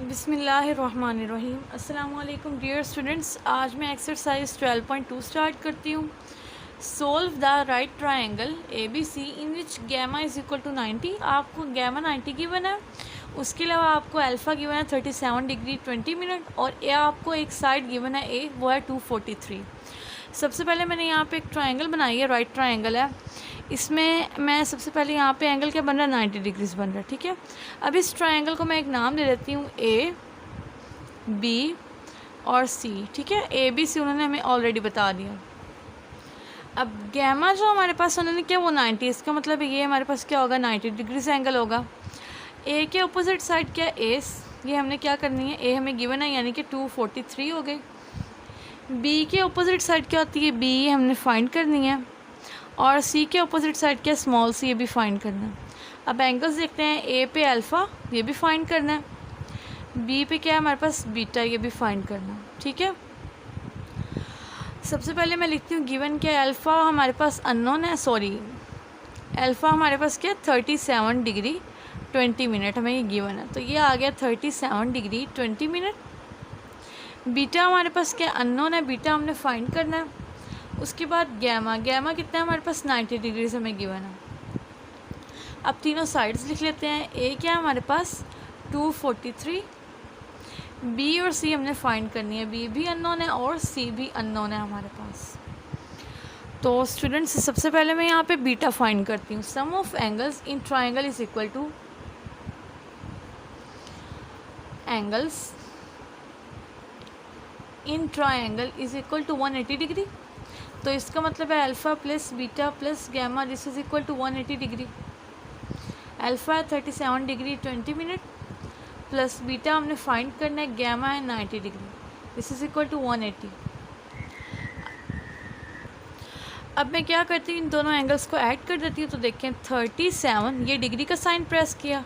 बिस्मिल्लाहिर्रहमानिर्रहीम। अस्सलामु अलैकुम डियर स्टूडेंट्स। आज मैं एक्सरसाइज 12.2 स्टार्ट करती हूँ। Solve the right triangle A B C in which gamma is equal to 90। आपको गैमा 90 गिवन है, उसके अलावा आपको अल्फ़ा गिवन है 37 डिग्री 20 मिनट, और ए आपको एक साइड गिवन है ए, वो है 243। सबसे पहले मैंने यहाँ पे एक ट्रायंगल बनाई है, राइट ट्रायंगल है। इसमें मैं सबसे पहले यहाँ पे एंगल क्या बन रहा है, 90 डिग्रीज बन रहा है, ठीक है। अब इस ट्रायंगल को मैं एक नाम दे देती हूँ ए बी और सी, ठीक है। ए बी सी उन्होंने हमें ऑलरेडी बता दिया। अब गैमा जो हमारे पास उन्होंने क्या, वो 90, इसका मतलब ये हमारे पास क्या होगा, 90 डिग्रीज एंगल होगा। ए के अपोजिट साइड क्या, ए, ये हमने क्या करनी है, ए हमें गिवन है यानी कि 243 हो गई। बी के अपोजिट साइड क्या होती है, बी, ये हमने फाइंड करनी है। और सी के अपोजिट साइड क्या, स्मॉल सी, ये भी फाइंड करना है। अब एंगल्स देखते हैं, ए पे अल्फ़ा, ये भी फाइंड करना है। बी पे क्या है हमारे पास, बीटा, ये भी फाइंड करना है, ठीक है। सबसे पहले मैं लिखती हूँ गिवन क्या, अल्फ़ा हमारे पास अननोन है, सॉरी अल्फ़ा हमारे पास क्या, 37 डिग्री 20 मिनट हमें ये गिवन है, तो ये आ गया 37 डिग्री 20 मिनट। बीटा हमारे पास क्या, अननोन है, बीटा हमने फाइंड करना है। उसके बाद गैमा, गैमा कितना है हमारे पास, 90 डिग्री से हमें गिवन है। अब तीनों साइड्स लिख लेते हैं। ए क्या है हमारे पास 243, बी और सी हमने फाइंड करनी है, बी भी अननोन है और सी भी अननोन है हमारे पास। तो स्टूडेंट्स सबसे पहले मैं यहाँ पे बीटा फाइंड करती हूँ। Sum of angles in triangle is equal to angles in triangle is equal to 180 degree. तो इसका मतलब है alpha plus beta plus gamma, this is equal to 180 degree. Alpha है 37 डिग्री 20 मिनट, प्लस बीटा हमने find करना है, gamma है 90 degree, this is equal to 180। अब मैं क्या करती हूँ, इन दोनों एंगल्स को ऐड कर देती हूँ। तो देखें 37, ये डिग्री का साइन प्रेस किया,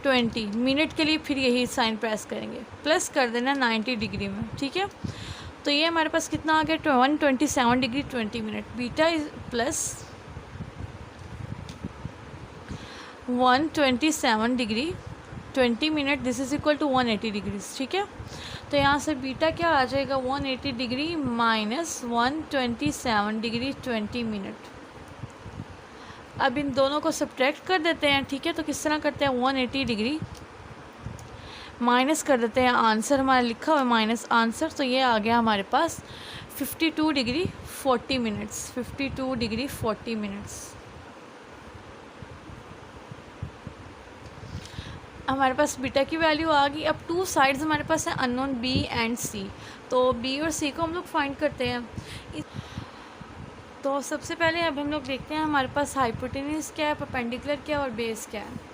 20 मिनट के लिए फिर यही साइन प्रेस करेंगे, प्लस कर देना 90 डिग्री में, ठीक है। तो ये हमारे पास कितना आ गया, 127 degree 20 minute. Beta is plus 127 degree 20 minute, this is equal to 180 degrees, ठीक है। तो यहाँ से बीटा क्या आ जाएगा, 180 डिग्री माइनस 127 डिग्री 20 मिनट। अब इन दोनों को सब्ट्रैक्ट कर देते हैं, ठीक है। तो किस तरह करते हैं, 180 डिग्री माइनस कर देते हैं, आंसर हमारा लिखा हुआ है माइनस आंसर, तो ये आ गया हमारे पास 52 डिग्री 40 मिनट्स, 52 डिग्री 40 मिनट्स। हमारे पास बीटा की वैल्यू आ गई। अब टू साइड्स हमारे पास है अननोन बी एंड सी, तो बी और सी को हम लोग फाइंड करते हैं। तो सबसे पहले अब हम लोग देखते हैं हमारे पास हाइपोटेन्यूज क्या है, परपेंडिकुलर क्या है और बेस क्या है।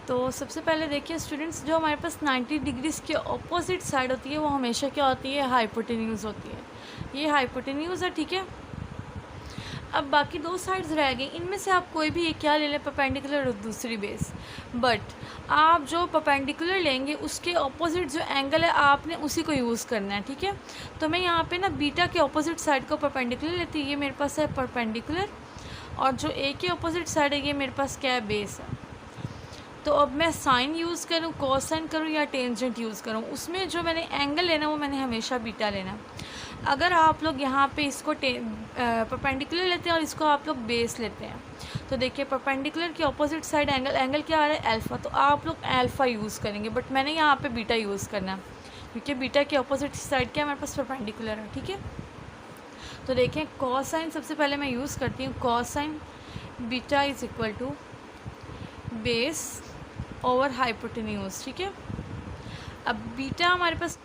तो सबसे पहले देखिए स्टूडेंट्स, जो हमारे पास 90 डिग्रीज के ऑपोजिट साइड होती है वो हमेशा क्या होती है, हाइपोटेन्यूज होती है। ये हाइपोटेन्यूज है, ठीक है। अब बाकी दो साइड्स रह गई, इनमें से आप कोई भी एक क्या ले लें, परपेंडिकुलर और दूसरी बेस। बट आप जो परपेंडिकुलर लेंगे उसके ऑपोजिट जो एंगल है आपने उसी को यूज़ करना है, ठीक है। तो मैं यहाँ पे ना बीटा के ऑपोजिट साइड को परपेंडिकुलर लेती हूँ, ये मेरे पास है परपेंडिकुलर, और जो ए के ऑपोजिट साइड है ये मेरे पास क्या है, बेस है। तो अब मैं साइन यूज़ करूँ, कोसाइन करूँ या टेंजेंट यूज़ करूँ, उसमें जो मैंने एंगल लेना वो मैंने हमेशा बीटा लेना। अगर आप लोग यहाँ पे इसको परपेंडिकुलर लेते हैं और इसको आप लोग बेस लेते हैं, तो देखिए परपेंडिकुलर के ऑपोजिट साइड एंगल क्या आ रहा है, अल्फ़ा, तो आप लोग अल्फ़ा यूज़ करेंगे, बट मैंने यहाँ पे बीटा यूज़ करना है क्योंकि बीटा के ऑपोजिट साइड क्या हमारे पास परपेंडिकुलर है, ठीक है। तो देखें कोसाइन सबसे पहले मैं यूज़ करती हूँ, cosine beta is equal to base over hypotenuse, ठीक है। अब बीटा हमारे पास,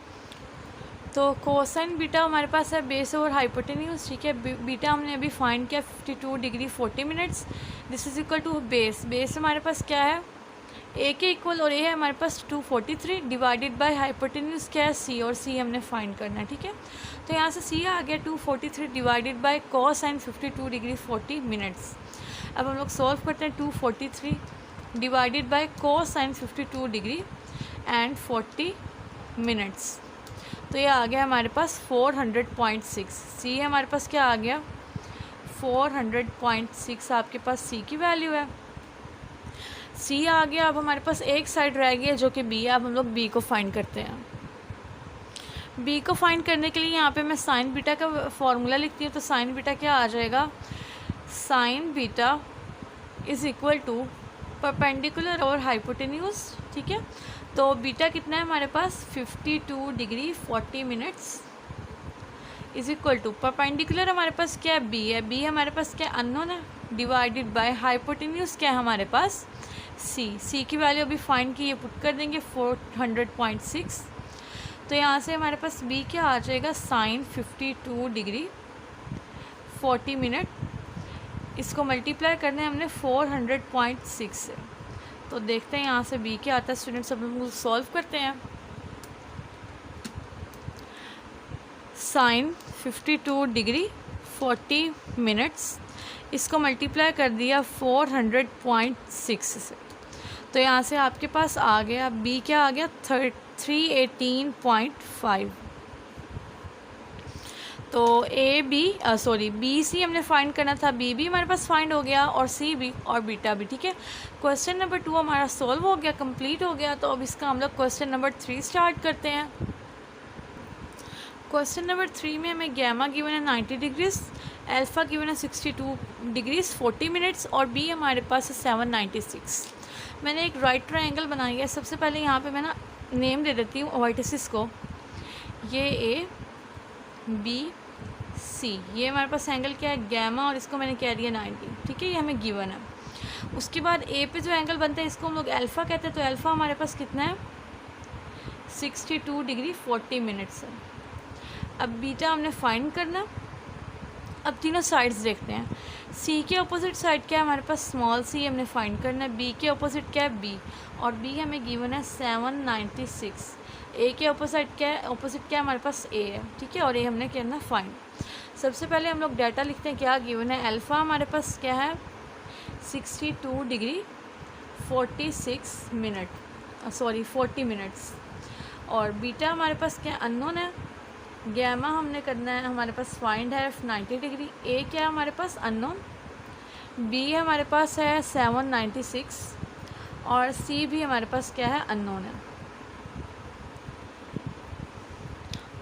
तो कोसाइन बीटा हमारे पास है बेस ओवर हाइपोटेन्यूज, ठीक है। बीटा हमने अभी फाइंड किया 52 degree 40 minutes, this is equal to base, base हमारे पास क्या है, ए के इक्वल, और ए है हमारे पास 243 डिवाइडेड बाय हाइपोटेन्यूज क्या है, सी, और सी हमने फाइंड करना है, ठीक है। तो यहाँ से सी आ गया 243 divided by cosine 52 degree 40 minutes. अब हम लोग सॉल्व करते हैं, 243 divided by cosine 52 degree and 40 minutes, तो ये आ गया हमारे पास 400.6। सी है हमारे पास क्या आ गया, 400.6 आपके पास सी की वैल्यू है। सी आ गया, अब हमारे पास एक साइड रह गई है जो कि बी है। अब हम लोग बी को फाइंड करते हैं। बी को फाइंड करने के लिए यहाँ पे मैं साइन बीटा का फॉर्मूला लिखती हूँ। तो साइन बीटा क्या आ जाएगा, sine beta is equal to perpendicular और हाइपोटेन्यूज। ठीक है, तो बीटा कितना है हमारे पास 52 degree 40 minutes is equal to perpendicular हमारे पास क्या है, बी है। बी हमारे पास क्या अननोन है, डिवाइडेड बाय हाइपोटेन्यूज क्या है हमारे पास, सी। सी की वैल्यू अभी फाइंड की, ये पुट कर देंगे 400.6। तो यहाँ से हमारे पास बी क्या आ जाएगा, साइन 52 डिग्री 40 मिनट। इसको मल्टीप्लाई करना है हमने 400.6 से। तो देखते हैं यहाँ से बी क्या आता है स्टूडेंट्स। अब हम सॉल्व करते हैं। साइन 52 डिग्री 40 मिनट्स, इसको मल्टीप्लाई कर दिया 400.6 से। तो यहाँ से आपके पास आ गया बी क्या आ गया 318.5। तो बी सी हमने फाइंड करना था, बी भी हमारे पास फाइंड हो गया और सी भी और बीटा भी। ठीक है, क्वेश्चन नंबर 2 हमारा सॉल्व हो गया, कंप्लीट हो गया। तो अब इसका हम लोग क्वेश्चन नंबर 3 स्टार्ट करते हैं। क्वेश्चन नंबर 3 में हमें गैमा गिवन है 90 डिग्रीज, अल्फ़ा गिवन है 62 डिग्रीज 40 मिनट्स और बी हमारे पास है 796। मैंने एक राइट ट्रायंगल बनाई है। सबसे पहले यहाँ पे मैं ना नेम दे देती हूँ वर्टिसेस को। ये ए बी सी, ये हमारे पास एंगल क्या है गैमा और इसको मैंने कह दिया 90। ठीक है, ये हमें गिवन है। उसके बाद ए पे जो एंगल बनता है इसको हम लोग अल्फ़ा कहते हैं। तो अल्फ़ा हमारे पास कितना है 62 डिग्री 40 मिनट्स है। अब बीटा हमने फाइंड करना। अब तीनों साइड्स देखते हैं। सी के अपोजिट साइड क्या है हमारे पास, स्मॉल सी हमने फाइंड करना है। बी के अपोजिट क्या है बी, और बी हमें गिवन है 796। ए के अपोजिट क्या है हमारे पास ए है। ठीक है, और ए हमने करना फाइंड। सबसे पहले हम लोग डाटा लिखते हैं क्या गिवन है। अल्फ़ा हमारे पास क्या है 62 डिग्री 40 मिनट्स और बीटा हमारे पास क्या अननोन है। गैमा हमने करना है हमारे पास फाइंड है 90 डिग्री। ए क्या है हमारे पास अननोन, बी हमारे पास है 796 और सी भी हमारे पास क्या है अननोन है।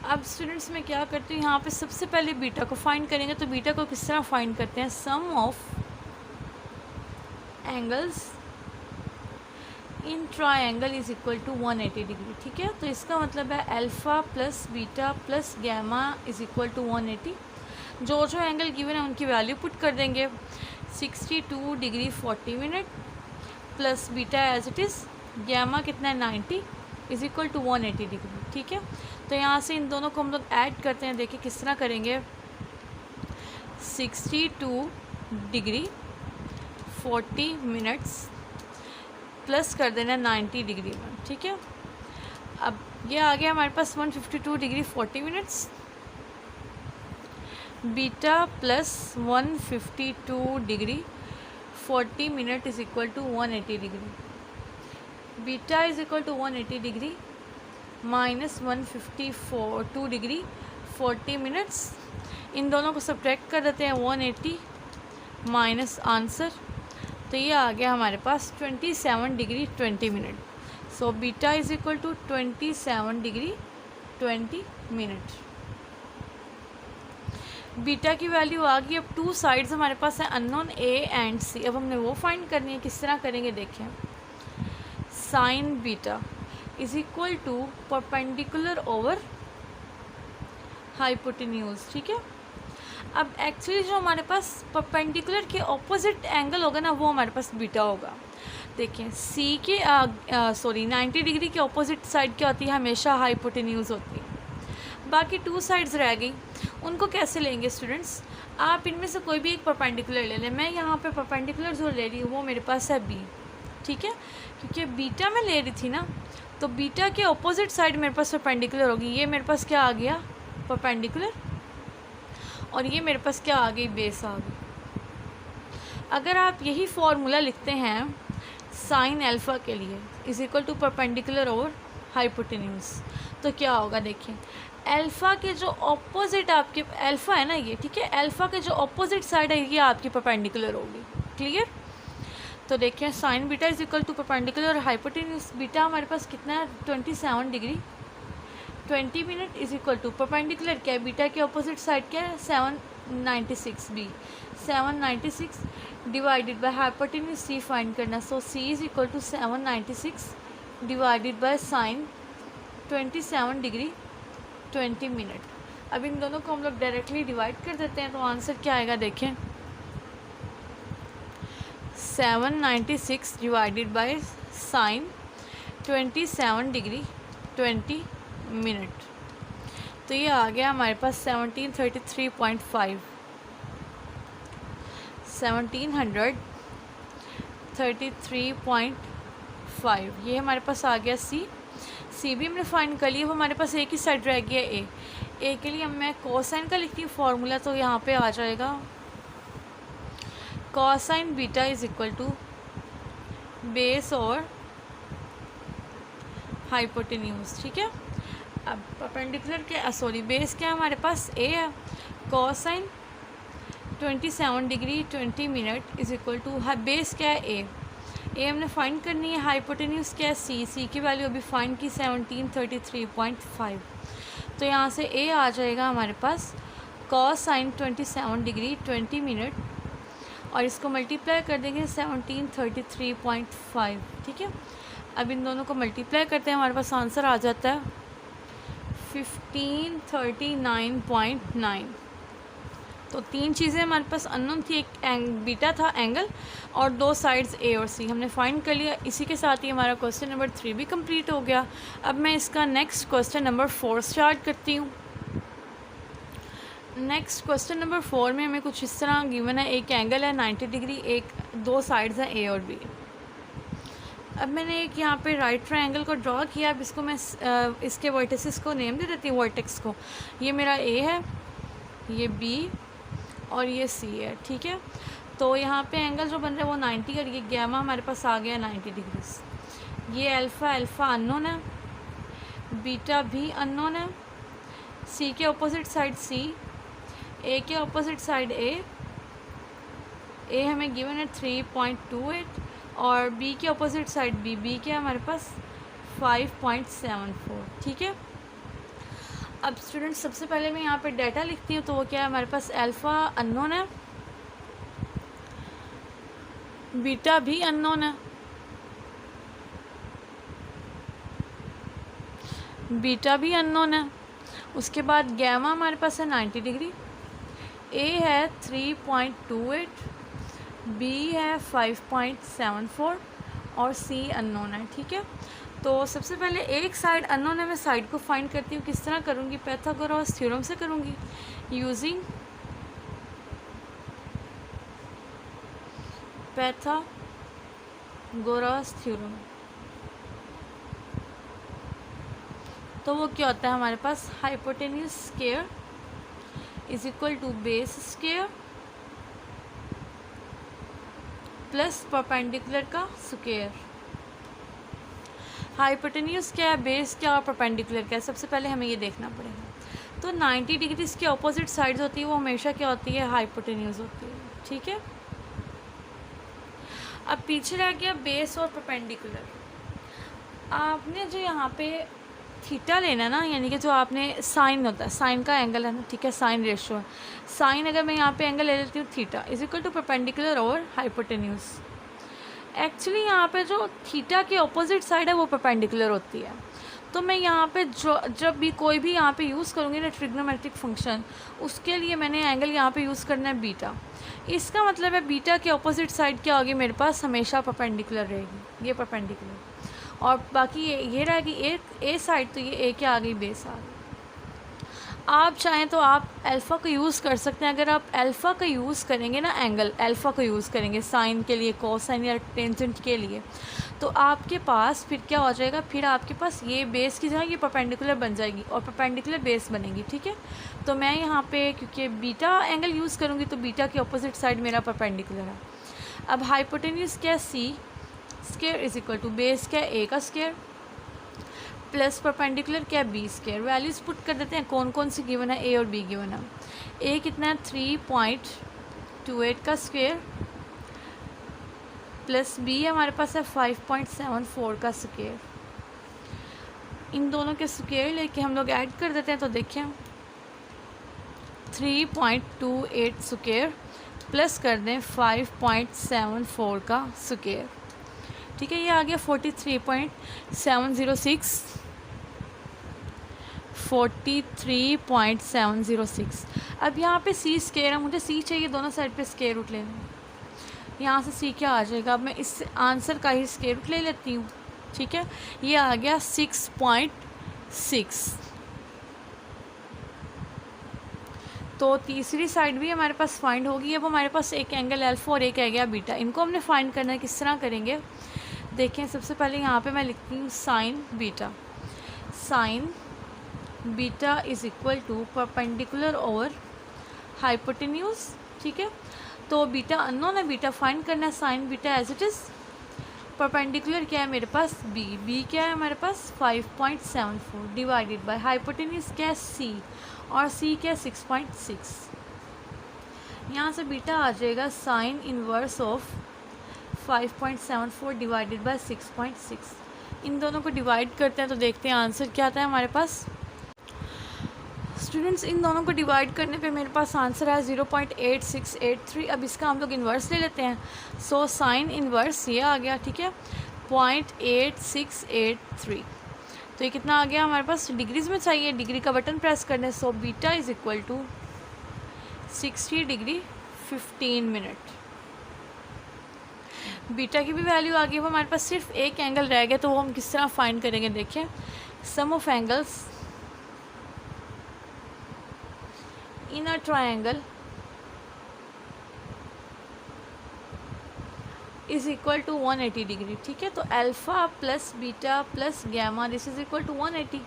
अब स्टूडेंट्स मैं क्या करती हूँ, यहाँ पे सबसे पहले बीटा को फाइंड करेंगे। तो बीटा को किस तरह फाइंड करते हैं, sum of angles in triangle is equal to 180 degree. ठीक है, तो इसका मतलब है alpha plus beta plus gamma is equal to 180। जो एंगल गिवन है उनकी वैल्यू पुट कर देंगे। 62 degree 40 minute plus beta as it is, gamma कितना है 90 इज इक्वल टू 180 डिग्री। ठीक है, तो यहाँ से इन दोनों को हम लोग ऐड करते हैं। देखिए किस तरह करेंगे, 62 डिग्री 40 मिनट्स प्लस कर देना 90 डिग्री में। ठीक है, अब ये आ गया हमारे पास 152 degree 40 minutes, beta plus 152 degree 40 minute is equal to 180 degree. Beta is equal to 180 degree minus 152 degree 40 minutes. इन दोनों को सब्ट्रैक्ट कर देते हैं, 180 माइनस आंसर। तो ये आ गया हमारे पास 27 degree 20 minute. So beta is equal to 27 degree 20 minute. Beta की वैल्यू आ गई। अब टू साइड्स हमारे पास है अननोन ए एंड सी। अब हमने वो फाइंड करनी है। किस तरह करेंगे देखें, sine beta is equal to perpendicular over hypotenuse. ठीक है, अब एक्चुअली जो हमारे पास परपेंडिकुलर के ऑपोजिट एंगल होगा ना वो हमारे पास बीटा होगा। देखिए सी के 90 डिग्री के ऑपोजिट साइड क्या होती है, हमेशा हाइपोटेन्यूज होती है। बाकी टू साइड्स रह गई, उनको कैसे लेंगे स्टूडेंट्स, आप इनमें से कोई भी एक परपेंडिकुलर ले लें। मैं यहाँ पे परपेंडिकुलर जो ले रही हूँ वो मेरे पास है बी। ठीक है, क्योंकि बीटा में ले रही थी ना, तो बीटा के ऑपोजिट साइड मेरे पास परपेंडिकुलर होगी। ये मेरे पास क्या आ गया परपेंडिकुलर, और ये मेरे पास क्या आ गई बेस आ गई। अगर आप यही फॉर्मूला लिखते हैं साइन अल्फ़ा के लिए is equal to perpendicular over hypotenuse, तो क्या होगा देखिए, अल्फ़ा के जो ऑपोजिट आपके अल्फ़ा है ना ये, ठीक है, अल्फ़ा के जो ऑपोजिट साइड है ये आपकी परपेंडिकुलर होगी। क्लियर, तो देखिए sine beta is equal to perpendicular और हाइपोटेन्यूज बीटा हमारे पास कितना है 27 degree 20 minute is equal to perpendicular क्या है बीटा के अपोजिट साइड क्या है 796 B 796 divided by hypotenuse C find करना। So C is equal to 796 divided by sine 27 degree 20 minute. अब इन दोनों को हम लोग डायरेक्टली डिवाइड कर देते हैं तो आंसर क्या आएगा देखें 796 divided by sine 27 degree 20 minute. तो ये आ गया हमारे पास 1733.5 1733.5 ये हमारे पास आ गया सी भी हमने फाइंड कर लिया। वो हमारे पास एक ही साइड रह गया ए के लिए अब मैं कोसाइन का लिखती हूँ फॉर्मूला। तो यहाँ पे आ जाएगा cosine beta is equal to base और हाइपोटेन्यूज। ठीक है, अब परपेंडिकुलर के सॉरी बेस क्या है हमारे पास ए है। Cosine 27 degree 20 minute is equal to base क्या है ए हमने फाइंड करनी है। हाइपोटेन्यूज क्या है सी की वैल्यू अभी फाइंड की 1733.5। तो यहाँ से ए आ जाएगा हमारे पास कोसाइन 27 डिग्री 20 मिनट और इसको मल्टीप्लाई कर देंगे 1733.5। ठीक है, अब इन दोनों को मल्टीप्लाई करते हैं हमारे पास आंसर आ जाता है 1539.9। तो तीन चीज़ें हमारे पास अननोन थी, एक बीटा था एंगल और दो साइड्स ए और सी हमने फाइंड कर लिया। इसी के साथ ही हमारा क्वेश्चन नंबर 3 भी कंप्लीट हो गया। अब मैं इसका नेक्स्ट क्वेश्चन नंबर 4 स्टार्ट करती हूँ। नेक्स्ट क्वेश्चन नंबर 4 में हमें कुछ इस तरह गिवन है, एक एंगल है 90 डिग्री, एक दो साइड्स हैं ए और बी। अब मैंने एक यहाँ पे राइट ट्रायंगल को ड्रॉ किया। अब इसको मैं इसके वर्टिसेस को नेम दे देती हूँ। वर्टेक्स को ये मेरा ए है, ये बी और ये सी है। ठीक है, तो यहाँ पे एंगल जो बन रहा है वो 90 और ये गैमा हमारे पास आ गया 90 डिग्रीज। ये अल्फ़ा अननोन है, बीटा भी अननोन है, सी के अपोजिट साइड सी, ए के अपोजिट साइड ए हमें गिवन है 3.28 और बी के अपोजिट साइड बी के हमारे पास 5.74। ठीक है, अब स्टूडेंट्स सबसे पहले मैं यहाँ पे डाटा लिखती हूँ। तो वो क्या है हमारे पास अल्फ़ा अननोन है, बीटा भी अननोन है, उसके बाद गैमा हमारे पास है 90 डिग्री, ए है 3.28, बी है 5.74 और सी अननोन है। ठीक है, तो सबसे पहले एक साइड अननोन है, मैं साइड को फाइंड करती हूँ। किस तरह करूँगी? पाइथागोरस थ्योरम से करूँगी, यूजिंग पाइथागोरस थ्योरम। तो वो क्या होता है हमारे पास hypotenuse square is equal to base square plus perpendicular का स्क्वायर। हाइपोटेन्यूज क्या है, बेस क्या और परपेंडिकुलर क्या है, सबसे पहले हमें ये देखना पड़ेगा। तो 90 डिग्री इसके अपोजिट साइड्स होती है वो हमेशा क्या होती है, हाइपोटेन्यूज होती है। ठीक है, अब पीछे रह गया बेस और परपेंडिकुलर। आपने जो यहाँ पे थीटा लेना ना, यानी कि जो आपने साइन होता है, साइन का एंगल है ना, ठीक है, साइन रेशो है। साइन अगर मैं यहाँ पे एंगल ले लेती हूँ theta is equal to perpendicular और हाइपोटेन्यूज। एक्चुअली यहाँ पे जो थीटा के ऑपोजिट साइड है वो परपेंडिकुलर होती है। तो मैं यहाँ पे जब भी कोई भी यहाँ पे यूज़ करूँगी ना ट्रिग्नोमेट्रिक फंक्शन, उसके लिए मैंने एंगल यहाँ पे यूज़ करना है बीटा। इसका मतलब है बीटा के ऑपोजिट साइड क्या होगी मेरे पास, हमेशा परपेंडिकुलर रहेगी, ये परपेंडिकुलर। और बाकी ये रहेगी ए साइड, तो ये ए क्या आ गई, बेस आ गई। आप चाहें तो आप अल्फ़ा का यूज़ कर सकते हैं। अगर आप अल्फ़ा का यूज़ करेंगे ना, एंगल अल्फ़ा का यूज़ करेंगे साइन के लिए, कोसाइन या टेंजेंट के लिए, तो आपके पास फिर क्या हो जाएगा, फिर आपके पास ये बेस की जगह ये परपेंडिकुलर बन जाएगी और परपेंडिकुलर बेस बनेगी। ठीक है, तो मैं यहाँ पे क्योंकि बीटा एंगल यूज़ करूँगी तो बीटा के अपोजिट साइड मेरा परपेंडिकुलर है। अब हाइपोटेन्यूज क्या, C square is equal to base क्या, ए का स्क्वायर प्लस परपेंडिकुलर क्या, बी स्क्वायर। वैल्यूज़ पुट कर देते हैं, कौन कौन सी गिवन है, ए और बी गिवन है। ए कितना है 3.28 का स्क्वायर प्लस बी हमारे पास है 5.74 का स्क्वायर। इन दोनों के स्क्वायर लेके हम लोग ऐड कर देते हैं, तो देखें 3.28 स्क्वायर प्लस कर दें 5.74 का स्क्वायर। ठीक है, ये आ गया 43.706। अब यहाँ पे सी स्क्वायर है, मुझे सी चाहिए, दोनों साइड पे स्क्वायर रूट लेना है। यहाँ से सी क्या आ जाएगा, अब मैं इस आंसर का ही स्क्वायर रूट ले लेती हूँ। ठीक है, ये आ गया 6.6। तो तीसरी साइड भी हमारे पास फाइंड होगी। अब हमारे पास एक एंगल अल्फा और एक है गया बीटा, इनको हमने फाइंड करना है। किस तरह करेंगे देखें। सबसे पहले यहाँ पे मैं लिखती हूँ sine beta. Sine beta is equal to perpendicular over hypotenuse. ठीक है, तो बीटा अननोन है, बीटा फाइंड करना है। Sine beta as it is. Perpendicular क्या है मेरे पास, बी क्या है हमारे पास 5.74 डिवाइडेड बाय हाइपोटेन्यूज क्या है सी, और सी क्या है 6.6। यहाँ से बीटा आ जाएगा sign inverse of 5.74 divided by 6.6। इन दोनों को डिवाइड करते हैं तो देखते हैं आंसर क्या आता है हमारे पास। स्टूडेंट्स, इन दोनों को डिवाइड करने पे मेरे पास आंसर है 0.8683। अब इसका हम लोग इन्वर्स ले लेते हैं। सो साइन इन्वर्स ये आ गया। ठीक है, 0.8683। तो ये कितना आ गया हमारे पास, डिग्रीज में चाहिए, डिग्री का बटन प्रेस करने। So beta is equal to 60 degree 15 minute. Beta की भी वैल्यू आ गई। वो हमारे पास सिर्फ एक एंगल रह गया, तो वो हम किस तरह फाइंड करेंगे देखिए। Sum of angles in a triangle is equal to 180 degree. ठीक है, तो alpha plus beta plus gamma this is equal to 180।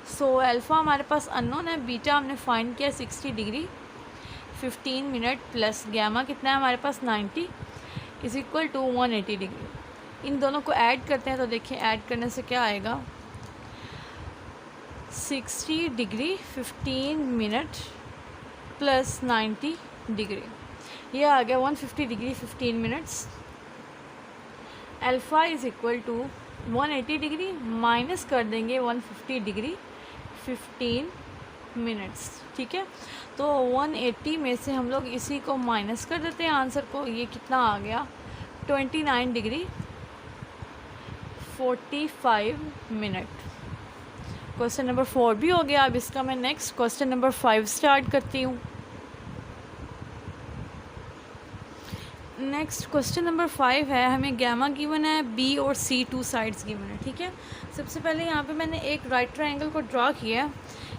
So alpha हमारे पास अननोन है, बीटा हमने फाइंड किया 60 डिग्री 15 मिनट, प्लस गैमा कितना है हमारे पास 90 इज़ इक्वल टू 180 डिग्री। इन दोनों को ऐड करते हैं तो देखिए ऐड करने से क्या आएगा, 60 डिग्री 15 मिनट प्लस 90 डिग्री, ये आ गया 150 degree 15 minutes. Alpha is equal to 180 degree minus कर देंगे 150 डिग्री 15 मिनट्स। ठीक है, तो 180 में से हम लोग इसी को माइनस कर देते हैं आंसर को। ये कितना आ गया 29 डिग्री 45 मिनट। क्वेश्चन नंबर 4 भी हो गया। अब इसका मैं नेक्स्ट क्वेश्चन नंबर 5 स्टार्ट करती हूँ। नेक्स्ट क्वेश्चन नंबर 5 है, हमें गैमा गिवन है, बी और सी टू साइड्स गिवन है। ठीक है, सबसे पहले यहाँ पे मैंने एक राइट ट्रायंगल को ड्रॉ किया है।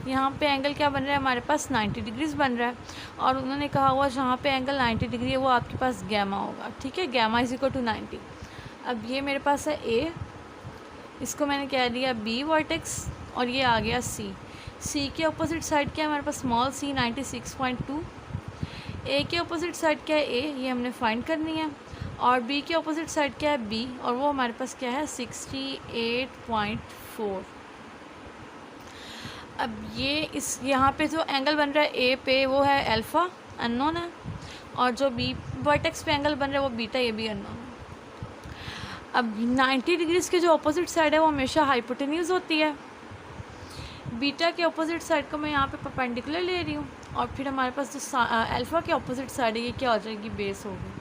यहाँ पे एंगल क्या बन रहा है हमारे पास 90 डिग्रीज बन रहा है, और उन्होंने कहा हुआ जहाँ पे एंगल 90 डिग्री है वो आपके पास गैमा होगा। ठीक है, गैमा इज इक्वल टू 90। अब ये मेरे पास है ए, इसको मैंने कह दिया बी वर्टेक्स, और ये आ गया सी। सी के अपोजिट साइड क्या है हमारे पास स्मॉल सी 96.2। ए के अपोजिट साइड क्या है ए, ये हमने फाइंड करनी है, और बी के अपोजिट साइड क्या है बी, और वो हमारे पास क्या है 68.4। अब ये इस यहाँ पे जो एंगल बन रहा है ए पे वो है अल्फ़ा अननोन है, और जो बी वर्टेक्स पे एंगल बन रहा है वो बीटा, ये भी अननोन है। अब 90 डिग्रीज़ के जो अपोजिट साइड है वो हमेशा हाइपोटेन्यूज होती है। बीटा के अपोजिट साइड को मैं यहाँ पे परपेंडिकुलर ले रही हूँ, और फिर हमारे पास जो अल्फ़ा के अपोजिट साइड है ये क्या हो जाएगी बेस होगी।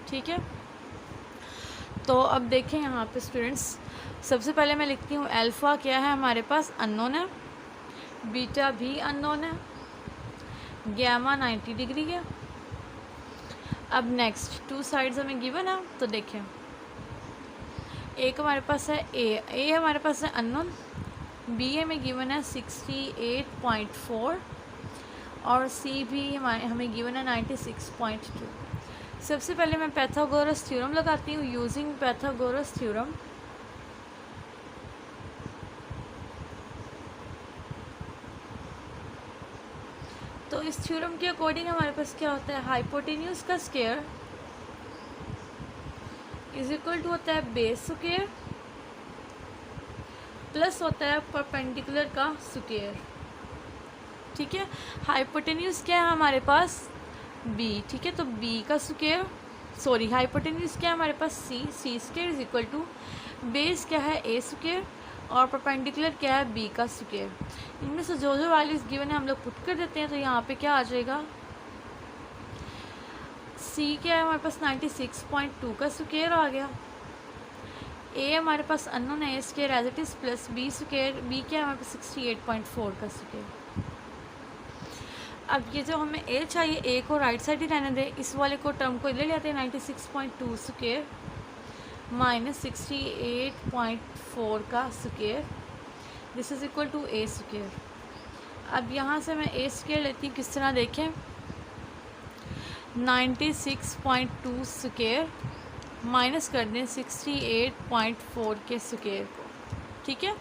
ठीक है, तो अब देखें यहाँ पे स्टूडेंट्स, सबसे पहले मैं लिखती हूँ अल्फ़ा क्या है हमारे पास अननोन है, बीटा भी अननोन है, गैमा 90 डिग्री है। अब नेक्स्ट टू साइड्स हमें गिवन है, तो देखें एक हमारे पास है ए हमारे पास है अननोन, बी हमें गिवन है 68.4, और सी भी हमें गिवन है 96.2। सबसे पहले मैं पाइथागोरस थ्योरम लगाती हूँ। यूजिंग पाइथागोरस थ्योरम, तो इस थ्योरम के अकॉर्डिंग हमारे पास क्या होता है, हाइपोटेन्यूज का स्क्वायर इज इक्वल टू होता है बेस स्क्वायर प्लस होता है परपेंडिकुलर का स्क्वायर। ठीक है, हाइपोटेन्यूज क्या है हमारे पास बी। ठीक है, तो बी का स्क्वायर सॉरी हाइपोटेन्यूज क्या है हमारे पास C square is equal to base क्या है ए स्क्वायर और परपेंडिकुलर क्या है बी का स्क्वायर। इनमें से जो जो वैल्यूज़ गिवन है हम लोग पुट कर देते हैं। तो यहाँ पे क्या आ जाएगा, सी क्या है हमारे पास 96.2 का स्क्वायर आ गया, ए हमारे पास अननोन है A square as it is plus B square, B क्या है हमारे पास 68.4 का स्क्वायर। अब ये जो हमें ए चाहिए, ए को राइट साइड ही रहने दें, इस वाले को टर्म को ले लेते हैं 96.2 स्क्वायर माइनस 68.4 का square, this is equal to A square. अब यहाँ से मैं ए स्क्वायर लेती हूँ, किस तरह देखें, 96.2 स्क्वायर माइनस कर दें 68.4 के स्क्वायर को, ठीक है।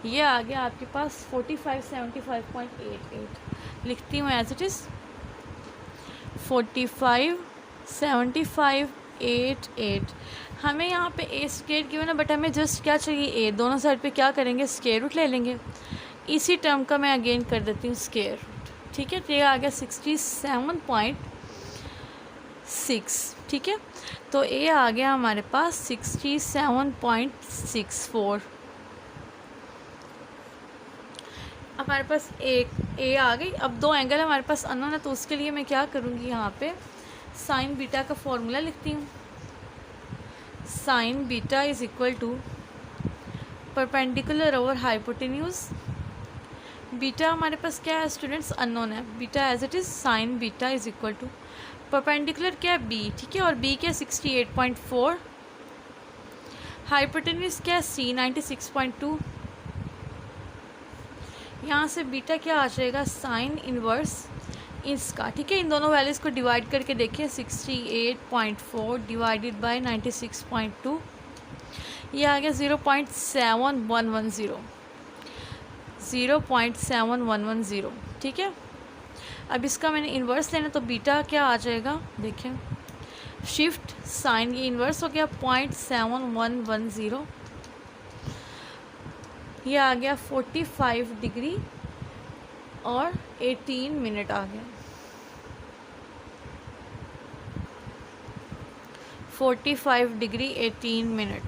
ये आ गया आपके पास 4575.88, लिखती हूँ एज इट इज़ 4575.88। हमें यहाँ पे ए स्क्वायर क्यों ना, बट हमें जस्ट क्या चाहिए ए, दोनों साइड पे क्या करेंगे स्क्वायर रूट ले लेंगे। इसी टर्म का मैं अगेन कर देती हूँ स्क्वायर रूट, ठीक है। तो ये आ गया 67.6, ठीक है। तो ए आ गया हमारे पास 67.64। हमारे पास ए आ गई। अब दो एंगल हमारे पास अननोन है, तो उसके लिए मैं क्या करूँगी, यहाँ पे साइन बीटा का फॉर्मूला लिखती हूँ। Sine beta is equal to perpendicular over hypotenuse. Beta हमारे पास क्या है स्टूडेंट्स, अननोन है, beta as it is sine beta is equal to perpendicular क्या है बी, ठीक है, और बी क्या 68.4, हाइपोटेन्यूज क्या है सी 96.2। यहाँ से बीटा क्या आ जाएगा साइन इनवर्स इसका, ठीक है। इन दोनों वैल्यूज़ को डिवाइड करके देखिए 68.4 डिवाइडेड बाय 96.2, ये आ गया 0.7110, ठीक है। अब इसका मैंने इन्वर्स लेना, तो बीटा क्या आ जाएगा, देखें शिफ्ट साइन, ये इन्वर्स हो गया 0.7110, ये आ गया 45 डिग्री और 18 मिनट आ गया, 45 डिग्री 18 मिनट,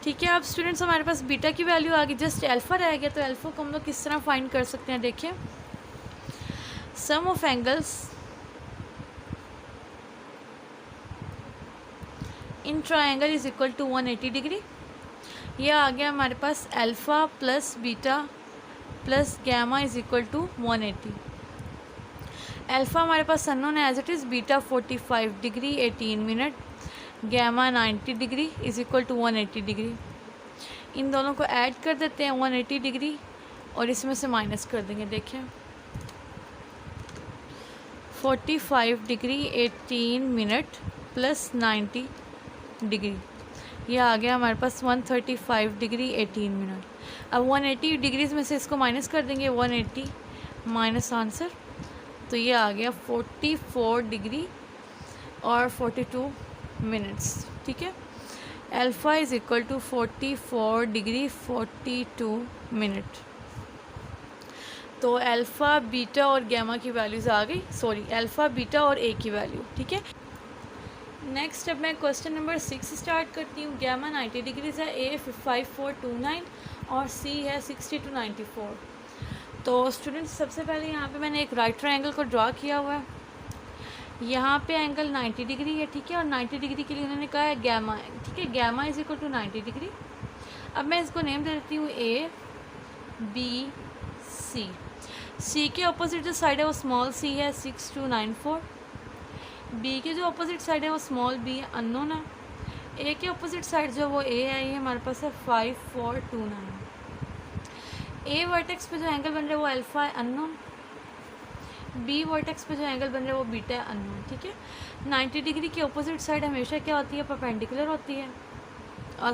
ठीक है। अब स्टूडेंट्स हमारे पास बीटा की वैल्यू आ गई, जस्ट अल्फा रह गया। तो अल्फा को हम लोग किस तरह फाइंड कर सकते हैं, देखिए sum of angles in triangle is equal to 180 degree. ये आ गया हमारे पास alpha plus beta plus gamma is equal to 180। Alpha हमारे पास अननोन है as it is, beta 45 degree 18 minute, gamma 90 degree is equal to 180 degree. इन दोनों को ऐड कर देते हैं 180 डिग्री और इसमें से माइनस कर देंगे। देखें 45 डिग्री 18 मिनट प्लस 90 डिग्री, ये आ गया हमारे पास 135 डिग्री 18 मिनट। अब 180 डिग्रीज़ में से इसको माइनस कर देंगे, 180 माइनस आंसर, तो ये आ गया 44 डिग्री और 42 मिनट्स, ठीक है। Alpha is equal to 44 degree 42 minute. तो अल्फ़ा बीटा और गैमा की वैल्यूज़ आ गई, सॉरी अल्फ़ा बीटा और ए की वैल्यू, ठीक है। नेक्स्ट अब मैं क्वेश्चन नंबर 6 स्टार्ट करती हूँ। गैमा 90 डिग्रीज़ है, ए 5429 और सी है 60 to 94। तो स्टूडेंट्स सबसे पहले यहाँ पे मैंने एक राइट ट्रायंगल को ड्रा किया हुआ है। यहाँ पे एंगल 90 डिग्री है, ठीक है, और 90 डिग्री के लिए उन्होंने कहा है गैमा है, ठीक है, gamma is equal to 90 degree. अब मैं इसको नेम दे देती हूँ ए बी सी। सी के अपोजिट जो साइड है वो स्मॉल सी है 6294, बी के जो अपोजिट साइड है वो स्मॉल बी है, अननोन है। ए के अपोजिट साइड जो वो ए है, ये हमारे पास है 5429। ए वर्टेक्स पे जो एंगल बन रहा है वो अल्फ़ा है, अननोन। बी वर्टेक्स पे जो एंगल बन रहा है वो बीटा है, अननोन, ठीक है। 90 डिग्री की अपोजिट साइड हमेशा क्या होती है, परपेंडिकुलर होती है,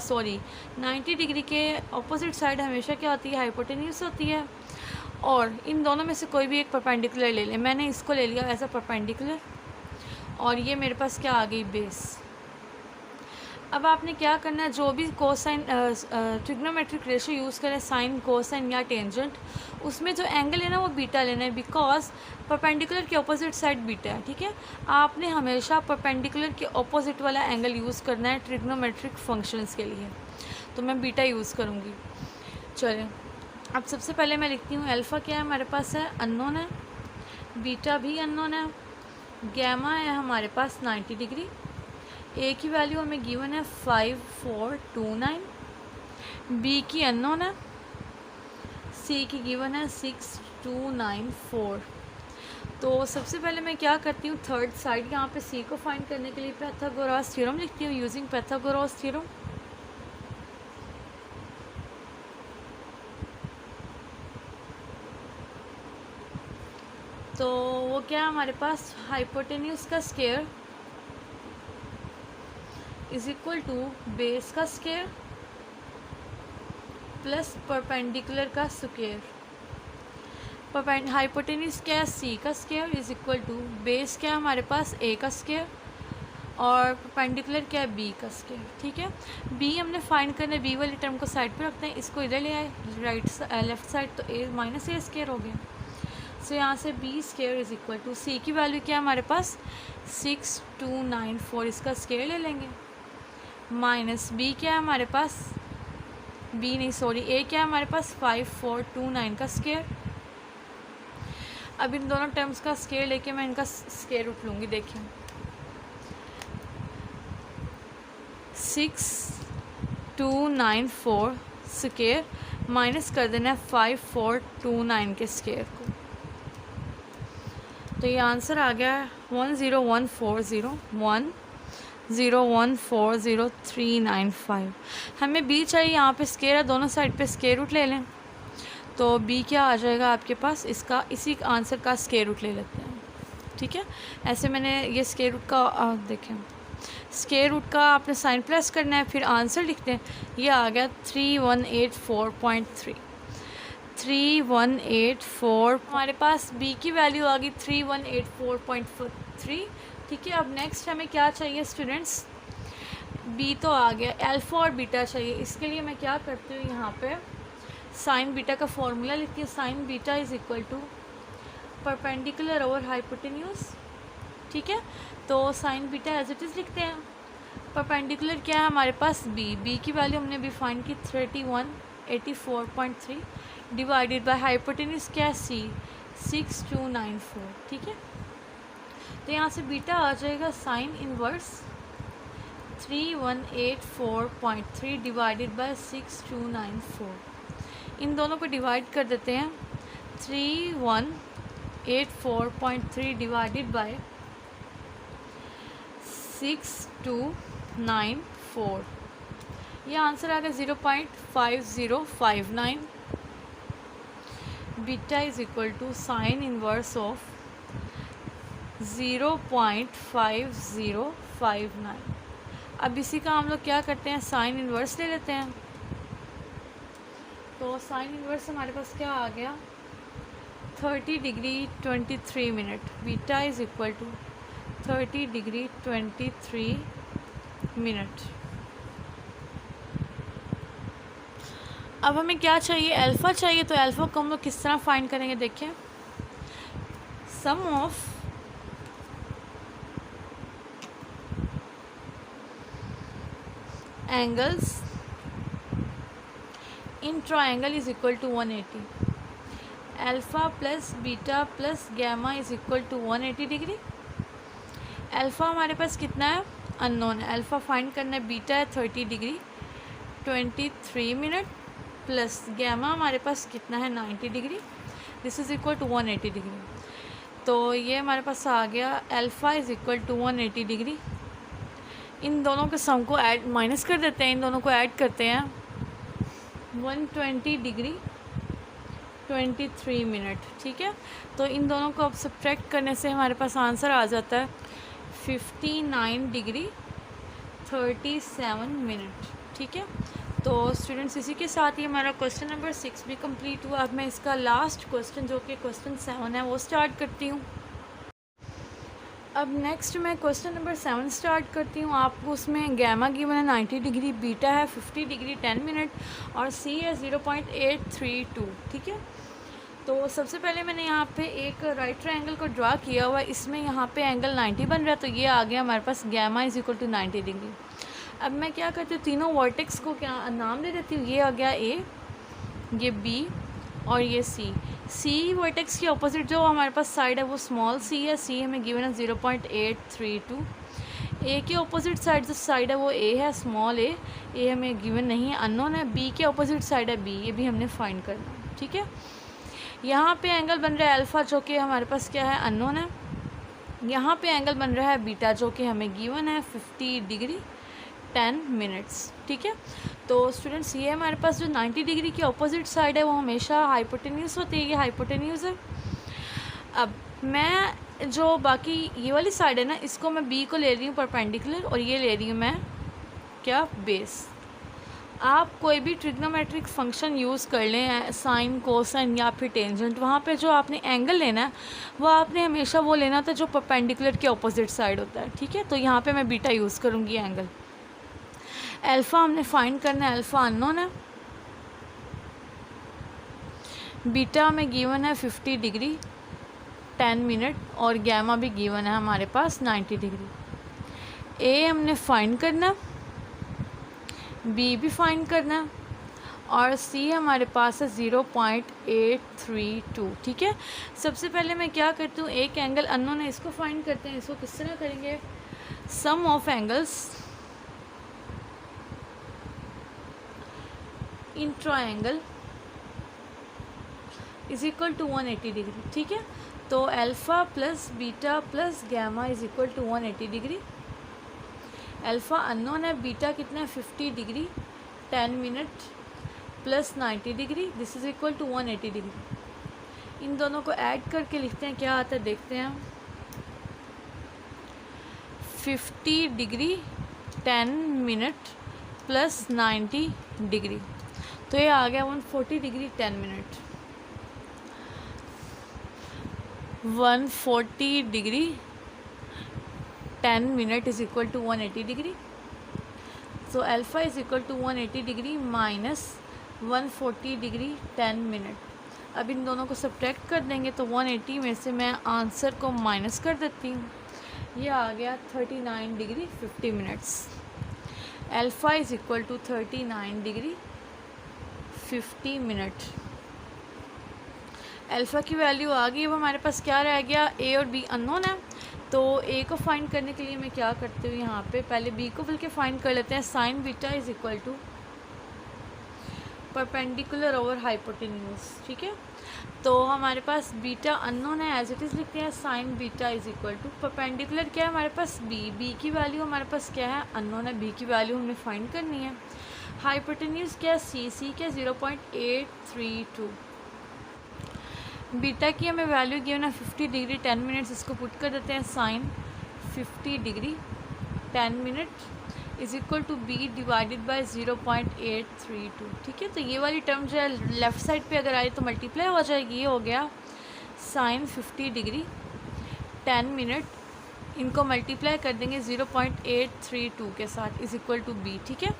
सॉरी 90 डिग्री के अपोजिट साइड हमेशा क्या होती है, हाइपोटेन्यूस होती है। और इन दोनों में से कोई भी एक परपेंडिकुलर ले लें, मैंने इसको ले लिया एज अ परपेंडिकुलर, और ये मेरे पास क्या आ गई, बेस। अब आपने क्या करना है, जो भी कोसाइन ट्रिग्नोमेट्रिक रेशो यूज़ करें, साइन, कोसाइन या टेंजेंट, उसमें जो एंगल है ना वो बीटा लेना है, बिकॉज परपेंडिकुलर के अपोजिट साइड बीटा है। ठीक है, आपने हमेशा परपेंडिकुलर के अपोजिट वाला एंगल यूज़ करना है ट्रिग्नोमेट्रिक फंक्शंस के लिए, तो मैं बीटा यूज़ करूँगी। चलिए, अब सबसे पहले मैं लिखती हूँ अल्फ़ा क्या है हमारे पास है, अननोन है, बीटा भी अननोन है, गैमा है हमारे पास 90 डिग्री, ए की वैल्यू हमें गिवन है 5429, बी की अननोन है, सी की गिवन है 6294। तो सबसे पहले मैं क्या करती हूँ, थर्ड साइड यहाँ पे सी को फाइंड करने के लिए पाइथागोरस थ्योरम लिखती हूँ, यूजिंग पाइथागोरस थ्योरम। तो वो क्या है हमारे पास, हाइपोटेन्यूज का square is equal to base का स्क्वायर प्लस परपेंडिकुलर का स्क्वायर। हाइपोटेन्यूज क्या है, सी का square is equal to base क्या है हमारे पास, ए का स्क्वायर, और परपेंडिकुलर क्या है, बी का स्क्वायर। ठीक है, बी हमने फाइंड करना है, बी वाली टर्म को साइड पे रखते हैं, इसको इधर ले आए लेफ्ट साइड, तो ए माइनस ए स्क्वायर हो गया। सो यहाँ से B square is equal to, C की वैल्यू क्या है हमारे पास 6294, इसका स्क्वायर ले लेंगे, माइनस बी क्या है हमारे पास, बी नहीं सॉरी ए क्या है हमारे पास 5429 का स्क्वायर। अब इन दोनों टर्म्स का स्क्वायर लेके मैं इनका स्क्वायर रूट लूँगी। देखिए 6294 स्क्वायर माइनस कर देना है 5429 के स्क्वायर को, तो ये आंसर आ गया 10140,10140,395। हमें बी चाहिए, यहाँ पे स्क्वायर है, दोनों साइड पे स्क्वायर रूट ले लें, तो बी क्या आ जाएगा आपके पास, इसका इसी आंसर का स्क्वायर रूट ले लेते हैं। ठीक है, ऐसे मैंने ये स्क्वायर रूट का देखें, स्क्वायर रूट का आपने साइन प्लस करना है, फिर आंसर लिखते हैं, ये आ गया 3184.3। 3184 हमारे पास बी की वैल्यू आ गई 3184.3। ठीक है, अब नेक्स्ट हमें क्या चाहिए स्टूडेंट्स, बी तो आ गया, अल्फ़ा और बीटा चाहिए। इसके लिए मैं क्या करती हूँ, यहाँ पे साइन बीटा का फॉर्मूला लिखती हूँ, sine beta is equal to perpendicular over hypotenuse. ठीक है, तो sine beta as it is लिखते हैं, परपेंडिकुलर क्या है हमारे पास, बी की वैल्यू हमने अभी फाइंड की 3184.3 डिवाइडेड बाय हाइपोटेन्यूज क्या है, सी 6294। ठीक है, तो यहाँ से बीटा आ जाएगा साइन इनवर्स 3184.3 डिवाइडेड बाय 6294। इन दोनों को डिवाइड कर देते हैं, 3184.3 डिवाइडेड बाय 6294, ये आंसर आ गया 0.5059। Beta is equal to sine inverse of 0.5059। अब इसी का हम लोग क्या करते हैं, साइन इनवर्स ले लेते हैं, तो साइन इनवर्स हमारे पास क्या आ गया 30 degree 23 minute. Beta is equal to 30 degree 23 minute. अब हमें क्या चाहिए, अल्फ़ा चाहिए, तो अल्फ़ा को हम लोग किस तरह फाइंड करेंगे, देखिए sum of angles in triangle is equal to 180। Alpha plus beta plus gamma is equal to 180 degree. Alpha हमारे पास कितना है, अननोन है, अल्फ़ा फाइंड करना है, बीटा है 30 डिग्री 23 मिनट प्लस गैमा हमारे पास कितना है 90 degree, this is equal to 180 degree. तो ये हमारे पास आ गया alpha is equal to 180 degree. इन दोनों के सम को ऐड माइनस कर देते हैं, इन दोनों को ऐड करते हैं, 120 डिग्री 23 मिनट। ठीक है, तो इन दोनों को अब सब्ट्रैक्ट करने से हमारे पास आंसर आ जाता है 59 डिग्री 37 मिनट। ठीक है, तो स्टूडेंट्स इसी के साथ ही हमारा क्वेश्चन नंबर 6 भी कंप्लीट हुआ। अब मैं इसका लास्ट क्वेश्चन जो कि क्वेश्चन 7 है वो स्टार्ट करती हूँ। अब नेक्स्ट मैं क्वेश्चन नंबर 7 स्टार्ट करती हूँ। आपको उसमें गैमा गिवन है 90 डिग्री, बीटा है 50 डिग्री 10 मिनट और सी है 0.832। ठीक है, तो सबसे पहले मैंने यहाँ पे एक राइट ट्रायंगल को ड्रा किया हुआ है। इसमें यहाँ पे एंगल 90 बन रहा है, तो ये आ गया हमारे पास gamma is equal to 90 degree. अब मैं क्या करती हूँ, तीनों वर्टेक्स को क्या नाम दे देती हूँ। ये आ गया ए, ये बी और ये सी। सी वर्टेक्स की अपोजिट जो हमारे पास साइड है वो स्मॉल सी है, सी हमें गिवन है 0.832। ए के अपोजिट साइड जो साइड है वो ए है, स्मॉल ए हमें गिवन नहीं है, अननोन है। बी के अपोजिट साइड है बी, ये भी हमने फाइंड करना है। ठीक है, यहाँ पे एंगल बन रहा है अल्फ़ा जो कि हमारे पास क्या है, अननोन है। यहाँ पे एंगल बन रहा है बीटा जो कि हमें गिवन है 50 डिग्री 10 मिनट्स। ठीक है, तो स्टूडेंट्स ये हमारे पास जो 90 डिग्री की अपोजिट साइड है वो हमेशा हाइपोटेन्यूज होती है, ये हाइपोटेन्यूज है। अब मैं जो बाकी ये वाली साइड है ना, इसको मैं बी को ले रही हूँ परपेंडिकुलर और ये ले रही हूँ मैं क्या, बेस। आप कोई भी ट्रिग्नोमेट्रिक फंक्शन यूज़ कर लें, साइन कोसाइन या फिर टेंजेंट, वहाँ पे जो आपने एंगल लेना है वो आपने हमेशा वो लेना था जो परपेंडिकुलर के अपोजिट साइड होता है। ठीक है, तो यहाँ पे मैं बीटा यूज़ करूँगी एंगल। अल्फ़ा हमने फाइंड करना है, अल्फ़ा अननोन है। बीटा हमें गिवन है 50 डिग्री 10 मिनट और गैमा भी गिवन है हमारे पास 90 डिग्री। ए हमने फाइंड करना, बी भी फाइंड करना और सी हमारे पास है 0.832। ठीक है, सबसे पहले मैं क्या करती हूँ, एक एंगल अननोन है इसको फाइंड करते हैं। इसको किस तरह करेंगे, sum of angles in triangle is equal to 180 degree. ठीक है, तो alpha plus beta plus gamma is equal to 180 degree. Alpha unknown है, बीटा कितना है 50 degree 10 minute plus 90 degree, this is equal to 180 degree. इन दोनों को ऐड करके लिखते हैं, क्या आता है देखते हैं। 50 डिग्री 10 मिनट प्लस 90 डिग्री, तो ये आ गया 140 degree 10 minute. 140 degree 10 minute is equal to 180 degree. So alpha is equal to 180 degree minus 140 degree 10 minute. अब इन दोनों को सब्ट्रैक्ट कर देंगे तो 180 में से मैं आंसर को माइनस कर देती हूँ, ये आ गया 39 degree 50 minutes. Alpha is equal to 39 degree 50 minute. Alpha की वैल्यू आ गई। अब हमारे पास क्या रह गया, ए और बी अननोन है, तो ए को फाइंड करने के लिए मैं क्या करती हूँ, यहाँ पे पहले बी को बल्कि फाइंड कर लेते हैं। Sine beta is equal to perpendicular over hypotenuse. ठीक है, तो हमारे पास बीटा अननोन है, एज इट इज़ लिखते हैं। Sine beta is equal to perpendicular क्या है हमारे पास, बी। बी की वैल्यू हमारे पास क्या है, अननोन है, बी की वैल्यू हमने फाइंड करनी है। हाइपोटेन्यूज क्या है, सी क्या 0.832। बीटा की हमें वैल्यू गिवन है 50 डिग्री 10 मिनट्स, इसको पुट कर देते हैं। Sine 50 degree 10 minute is equal to B divided by 0.832। ठीक है, तो ये वाली टर्म जो है लेफ़्ट साइड पे अगर आए तो मल्टीप्लाई हो जाएगी। ये हो गया साइन 50 डिग्री 10 मिनट, इनको मल्टीप्लाई कर देंगे 0.832 के साथ इज इक्वल टू बी। ठीक है,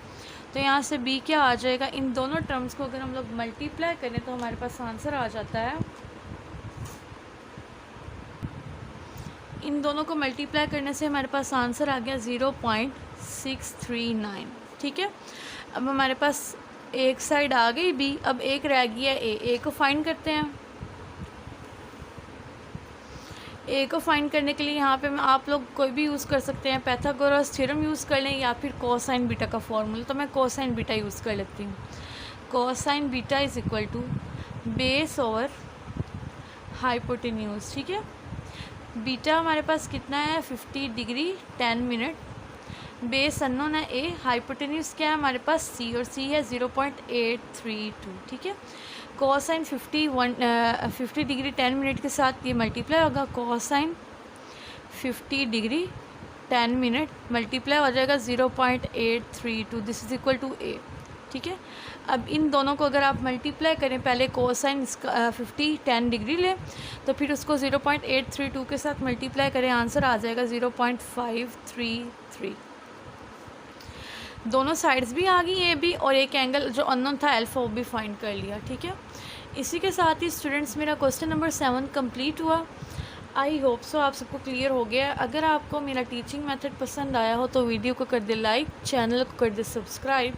तो यहाँ से बी क्या आ जाएगा, इन दोनों टर्म्स को अगर हम लोग मल्टीप्लाई करें तो हमारे पास आंसर आ जाता है। इन दोनों को मल्टीप्लाई करने से हमारे पास आंसर आ गया 0.639। ठीक है, अब हमारे पास एक साइड आ गई बी, अब एक रह गया ए को फाइंड करते हैं। ए को फाइंड करने के लिए यहाँ पे आप लोग कोई भी यूज़ कर सकते हैं, पाइथागोरस थ्योरम यूज़ कर लें या फिर कोसाइन बीटा का फॉर्मूला, तो मैं कोसाइन बीटा यूज़ कर लेती हूँ। Cosine beta is equal to base over hypotenuse. ठीक है, बीटा हमारे पास कितना है 50 डिग्री 10 मिनट, बेस अननोन है ए, हाइपोटेन्यूज क्या है हमारे पास सी और सी है 0.832। ठीक है, कोसाइन 50 डिग्री 10 मिनट के साथ ये मल्टीप्लाई होगा। कोसाइन 50 डिग्री 10 मिनट मल्टीप्लाई हो जाएगा 0.832, दिस इज इक्वल टू ए। ठीक है। अब इन दोनों को अगर आप मल्टीप्लाई करें, पहले कोसाइन 10 डिग्री लें, तो फिर उसको 0.832 के साथ मल्टीप्लाई करें, आंसर आ जाएगा 0.533। दोनों साइड्स भी आ गई, ए बी, और एक एंगल जो अननोन था अल्फ़ा वो भी फाइंड कर लिया, ठीक है। इसी के साथ ही स्टूडेंट्स मेरा क्वेश्चन नंबर 7 कंप्लीट हुआ। आई होप सो आप सबको क्लियर हो गया। अगर आपको मेरा टीचिंग मेथड पसंद आया हो तो वीडियो को कर दे लाइक, चैनल को कर दे subscribe,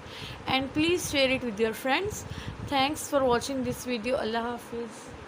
and please share it with your friends. Thanks for watching this video. अल्लाह हाफिज़।